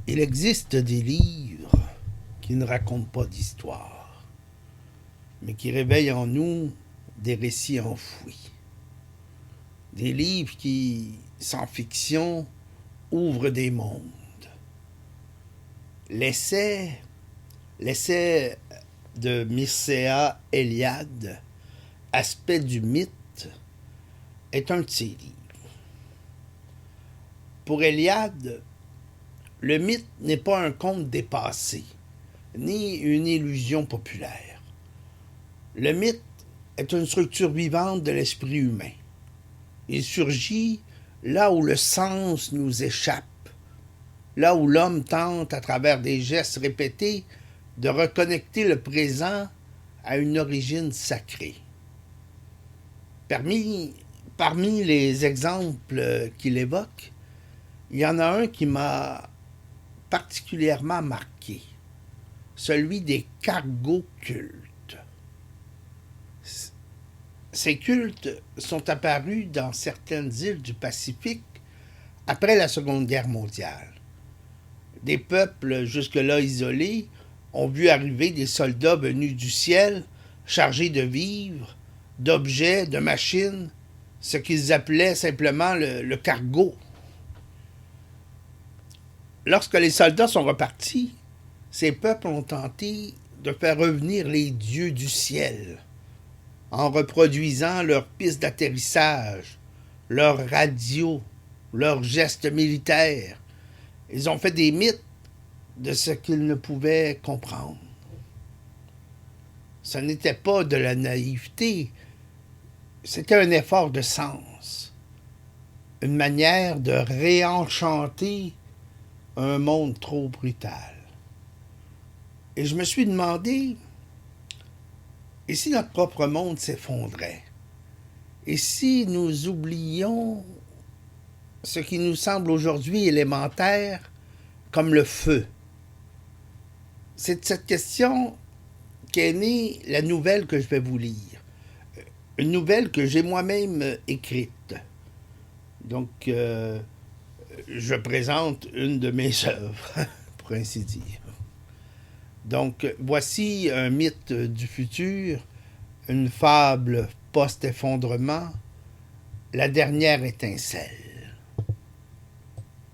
Il existe des livres qui ne racontent pas d'histoire, mais qui réveillent en nous des récits enfouis. Des livres qui, sans fiction, ouvrent des mondes. L'essai de Mircea Eliade, Aspect du mythe, est un de ses livres. Pour Eliade, le mythe n'est pas un conte dépassé, ni une illusion populaire. Le mythe est une structure vivante de l'esprit humain. Il surgit là où le sens nous échappe, là où l'homme tente, à travers des gestes répétés, de reconnecter le présent à une origine sacrée. Parmi les exemples qu'il évoque, il y en a un qui m'a particulièrement marqué, celui des cargos cultes. Ces cultes sont apparus dans certaines îles du Pacifique après la Seconde Guerre mondiale. Des peuples jusque-là isolés ont vu arriver des soldats venus du ciel, chargés de vivres, d'objets, de machines, ce qu'ils appelaient simplement le cargo. Lorsque les soldats sont repartis, ces peuples ont tenté de faire revenir les dieux du ciel, en reproduisant leurs pistes d'atterrissage, leurs radios, leurs gestes militaires. Ils ont fait des mythes de ce qu'ils ne pouvaient comprendre. Ce n'était pas de la naïveté, c'était un effort de sens, une manière de réenchanter un monde trop brutal. Et je me suis demandé, et si notre propre monde s'effondrait? Et si nous oublions ce qui nous semble aujourd'hui élémentaire, comme le feu? C'est de cette question qu'est née la nouvelle que je vais vous lire. Une nouvelle que j'ai moi-même écrite. Donc, je présente une de mes œuvres, pour ainsi dire. Donc, voici un mythe du futur, une fable post-effondrement, la dernière étincelle.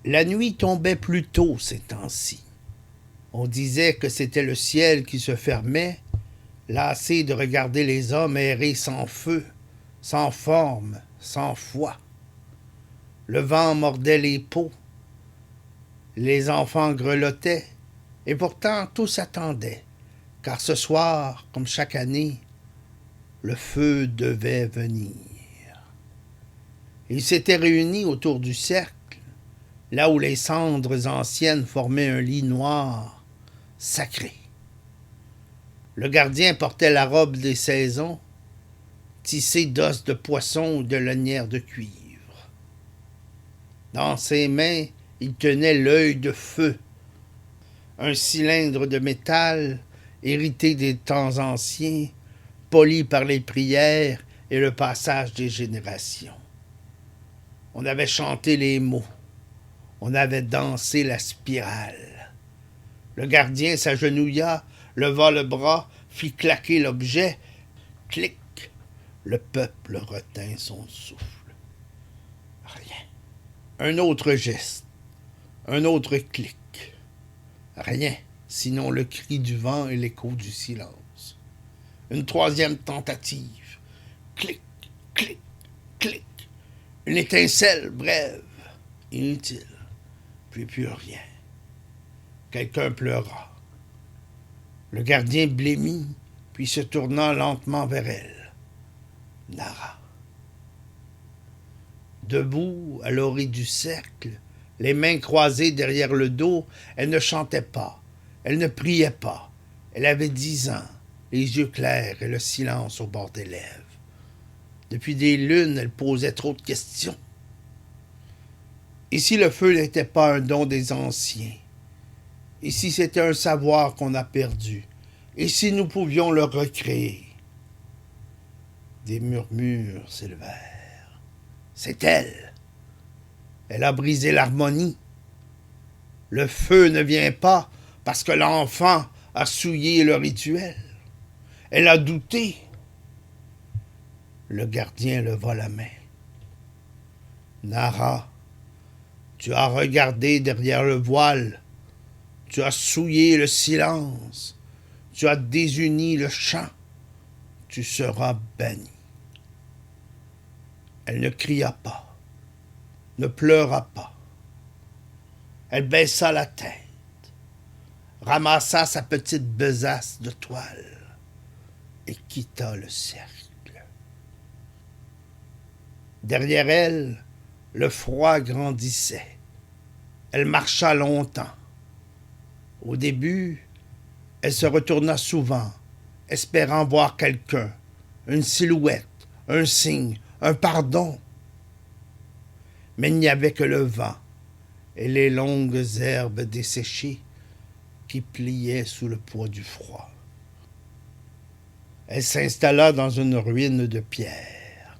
La nuit tombait plus tôt ces temps-ci. On disait que c'était le ciel qui se fermait, lassé de regarder les hommes errer sans feu, sans forme, sans foi. Le vent mordait les peaux, les enfants grelottaient, et pourtant tous attendaient, car ce soir, comme chaque année, le feu devait venir. Ils s'étaient réunis autour du cercle, là où les cendres anciennes formaient un lit noir, sacré. Le gardien portait la robe des saisons, tissée d'os de poisson ou de lanières de cuivre. Dans ses mains, il tenait l'œil de feu, un cylindre de métal hérité des temps anciens, poli par les prières et le passage des générations. On avait chanté les mots, on avait dansé la spirale. Le gardien s'agenouilla, leva le bras, fit claquer l'objet. Clic! Le peuple retint son souffle. Rien. Un autre geste, un autre clic. Rien, sinon le cri du vent et l'écho du silence. Une troisième tentative. Clic, clic, clic. Une étincelle brève, inutile, puis plus rien. Quelqu'un pleura. Le gardien blêmit, puis se tourna lentement vers elle. Nara. Debout à l'orée du cercle, les mains croisées derrière le dos, elle ne chantait pas, elle ne priait pas. Elle avait 10 ans, les yeux clairs et le silence au bord des lèvres. Depuis des lunes, elle posait trop de questions. Et si le feu n'était pas un don des anciens? Et si c'était un savoir qu'on a perdu? Et si nous pouvions le recréer? Des murmures s'élevèrent. C'est elle. Elle a brisé l'harmonie. Le feu ne vient pas parce que l'enfant a souillé le rituel. Elle a douté. Le gardien leva la main. Nara, tu as regardé derrière le voile. Tu as souillé le silence. Tu as désuni le chant. Tu seras banni. Elle ne cria pas, ne pleura pas. Elle baissa la tête, ramassa sa petite besace de toile et quitta le cercle. Derrière elle, le froid grandissait. Elle marcha longtemps. Au début, elle se retourna souvent, espérant voir quelqu'un, une silhouette, un signe, un pardon. Mais il n'y avait que le vent et les longues herbes desséchées qui pliaient sous le poids du froid. Elle s'installa dans une ruine de pierre,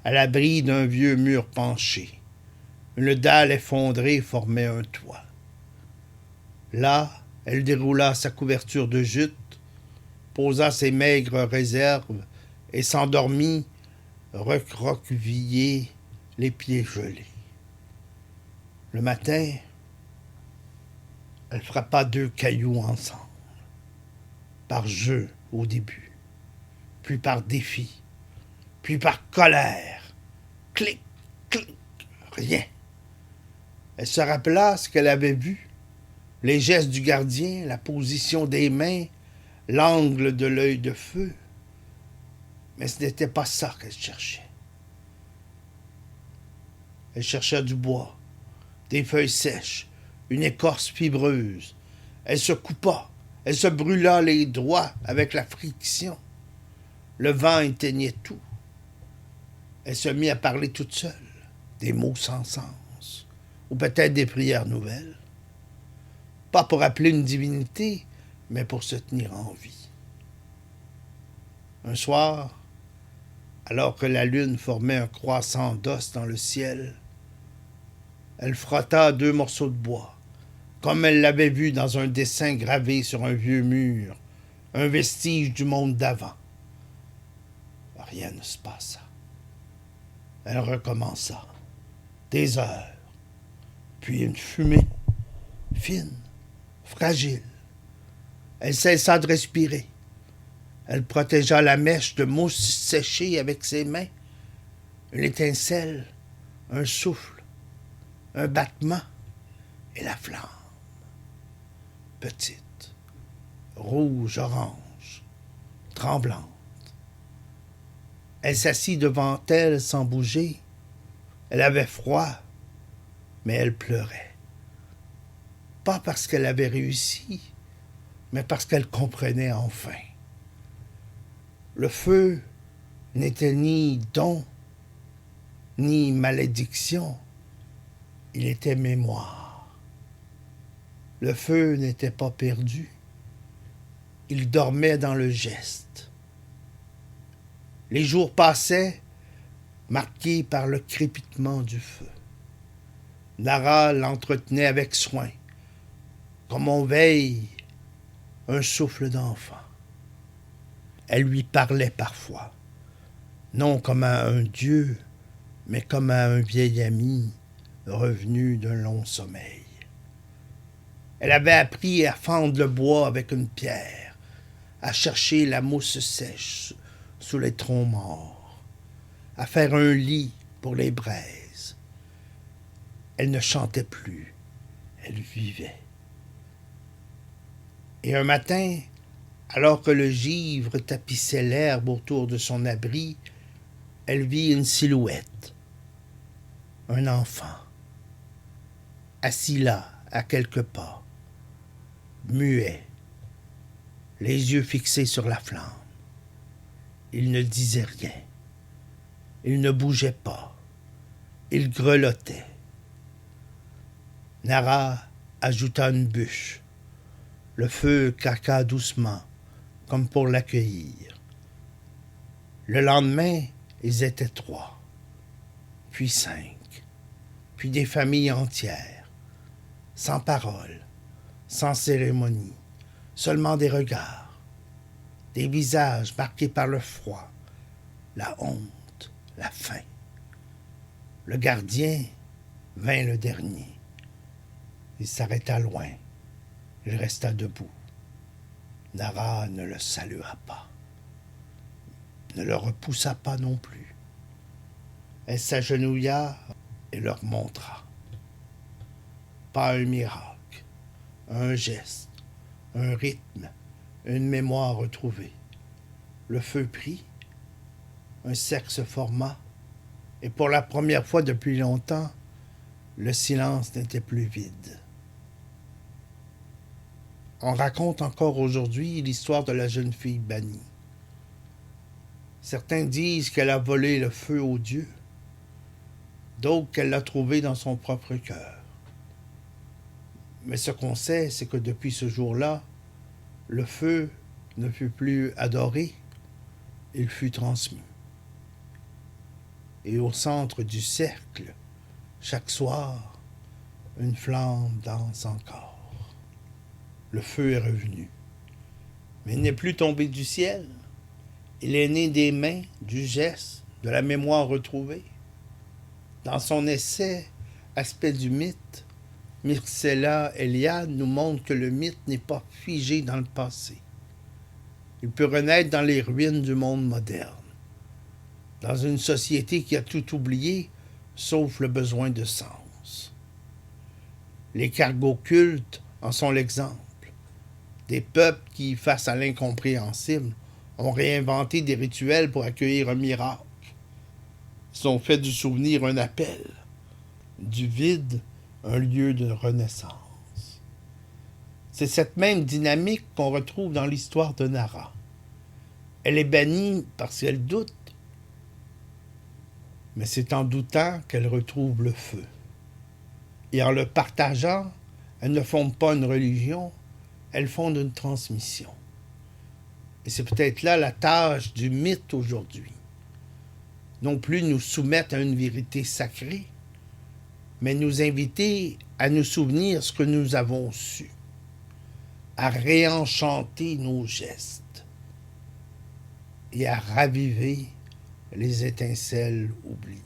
à l'abri d'un vieux mur penché. Une dalle effondrée formait un toit. Là, elle déroula sa couverture de jute, posa ses maigres réserves et s'endormit, recroquevillée, les pieds gelés. Le matin, elle frappa 2 cailloux ensemble, par jeu au début, puis par défi, puis par colère. Clic, clic, rien. Elle se rappela ce qu'elle avait vu, les gestes du gardien, la position des mains, l'angle de l'œil de feu. Mais ce n'était pas ça qu'elle cherchait. Elle cherchait du bois, des feuilles sèches, une écorce fibreuse. Elle se coupa, elle se brûla les doigts avec la friction. Le vent éteignait tout. Elle se mit à parler toute seule, des mots sans sens, ou peut-être des prières nouvelles. Pas pour appeler une divinité, mais pour se tenir en vie. Un soir, alors que la lune formait un croissant d'os dans le ciel, elle frotta 2 morceaux de bois, comme elle l'avait vu dans un dessin gravé sur un vieux mur, un vestige du monde d'avant. Rien ne se passa. Elle recommença. Des heures, puis une fumée, fine, fragile. Elle cessa de respirer. Elle protégea la mèche de mousse séchée avec ses mains. Une étincelle, un souffle, un battement et la flamme. Petite, rouge-orange, tremblante. Elle s'assit devant elle sans bouger. Elle avait froid, mais elle pleurait. Pas parce qu'elle avait réussi, mais parce qu'elle comprenait enfin. Le feu n'était ni don, ni malédiction, il était mémoire. Le feu n'était pas perdu, il dormait dans le geste. Les jours passaient, marqués par le crépitement du feu. Nara l'entretenait avec soin, comme on veille un souffle d'enfant. Elle lui parlait parfois, non comme à un dieu, mais comme à un vieil ami revenu d'un long sommeil. Elle avait appris à fendre le bois avec une pierre, à chercher la mousse sèche sous les troncs morts, à faire un lit pour les braises. Elle ne chantait plus, elle vivait. Et un matin, alors que le givre tapissait l'herbe autour de son abri, elle vit une silhouette, un enfant, assis là, à quelques pas, muet, les yeux fixés sur la flamme. Il ne disait rien, il ne bougeait pas, il grelottait. Nara ajouta une bûche. Le feu craqua doucement, comme pour l'accueillir. Le lendemain, ils étaient 3, puis 5, puis des familles entières. sans parole, sans cérémonie, seulement des regards, des visages marqués par le froid, la honte, la faim. Le gardien vint le dernier. Il s'arrêta loin. Il resta debout. Nara ne le salua pas, ne le repoussa pas non plus. Elle s'agenouilla et leur montra. Pas un miracle, un geste, un rythme, une mémoire retrouvée. Le feu prit, un cercle se forma, et pour la première fois depuis longtemps, le silence n'était plus vide. On raconte encore aujourd'hui l'histoire de la jeune fille bannie. Certains disent qu'elle a volé le feu aux dieux, d'autres qu'elle l'a trouvé dans son propre cœur. Mais ce qu'on sait, c'est que depuis ce jour-là, le feu ne fut plus adoré, il fut transmis. Et au centre du cercle, chaque soir, une flamme danse encore. Le feu est revenu, mais il n'est plus tombé du ciel. Il est né des mains, du geste, de la mémoire retrouvée. Dans son essai « Aspect du mythe », Mircea Eliade nous montre que le mythe n'est pas figé dans le passé. Il peut renaître dans les ruines du monde moderne, dans une société qui a tout oublié, sauf le besoin de sens. Les cargos cultes en sont l'exemple. Des peuples qui, face à l'incompréhensible, ont réinventé des rituels pour accueillir un miracle. Ils ont fait du souvenir un appel, du vide un lieu de renaissance. C'est cette même dynamique qu'on retrouve dans l'histoire de Nara. Elle est bannie parce qu'elle doute, mais c'est en doutant qu'elle retrouve le feu. Et en le partageant, elle ne fonde pas une religion, elle fonde une transmission. Et c'est peut-être là la tâche du mythe aujourd'hui. Non plus nous soumettre à une vérité sacrée, mais nous inviter à nous souvenir ce que nous avons su, à réenchanter nos gestes et à raviver les étincelles oubliées.